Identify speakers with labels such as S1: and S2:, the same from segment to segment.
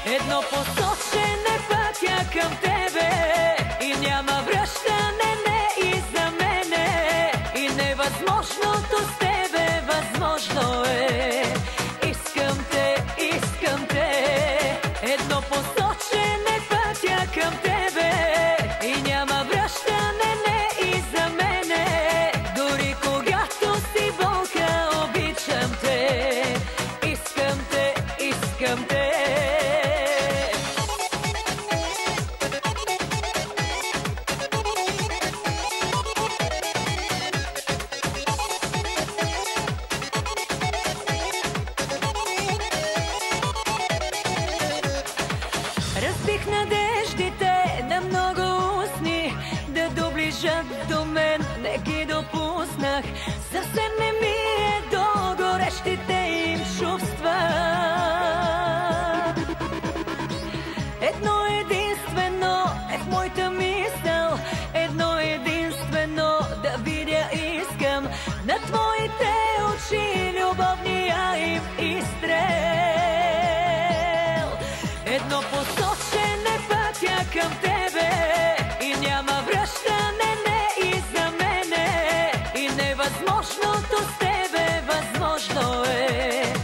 S1: Еднопосочен е пътя към тебе и няма връщане, не и за мене. И невъзможното с тебе възможно е. Искам те, искам те. Еднопосочен е пътя към тебе и няма връщане, не и за мене. Дори когато си болка, обичам те. Искам те, искам те. Разбих надеждите на много устни да доближат до мен, не ги допуснах. Съвсем не ми е до горещите им чувства. Едно единствено е в моята мисъл, едно единствено да видя искам на твоите очи любовния им изстрел. Еднопосочен е пътя към тебе и няма връщане, не и за мене. И невъзможното с тебе възможно е.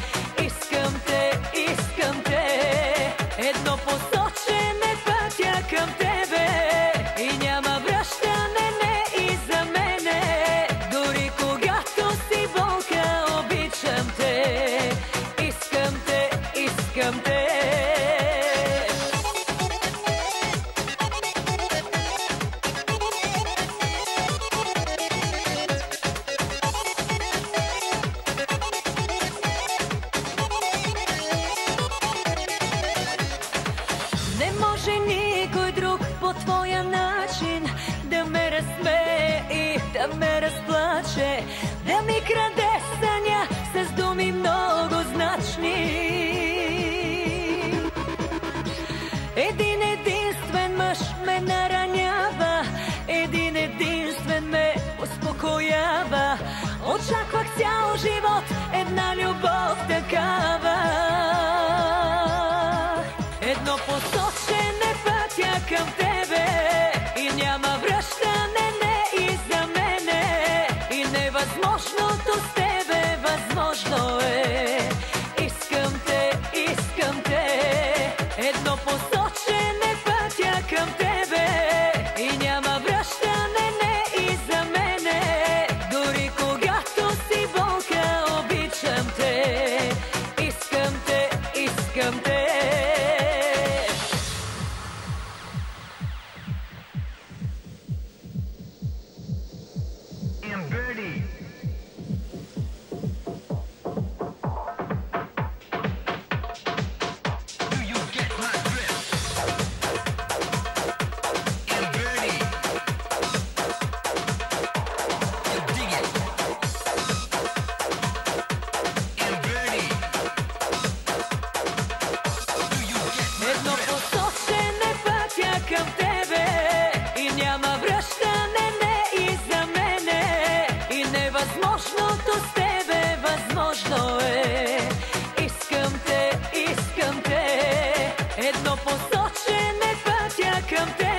S1: Искам те, искам те. Еднопосочен е пътя към тебе и няма връщане, не и за мене. Дори когато си болка, обичам те. Искам те, искам те. Не може никой друг по твоя начин да ме разсмее и да ме разплаче, да ми краде съня с думи много значни. Един единствен мъж ме наранява, един единствен ме успокоява. Очаквах цял живот една любов такава. Еднопосочен е пътя към тебе и няма връщане, не и за мене. И невъзможното с тебе възможно е. Искам те, искам те. Еднопосочен е пътя към тебе и няма връщане, не и за мене. Дори когато си болка, обичам те. Искам те, искам те. Еднопосочен е пътя към тебе и няма връщане, не и за мене. И невъзможното с тебе възможно е. Искам те, искам те. Еднопосочен е пътя към тебе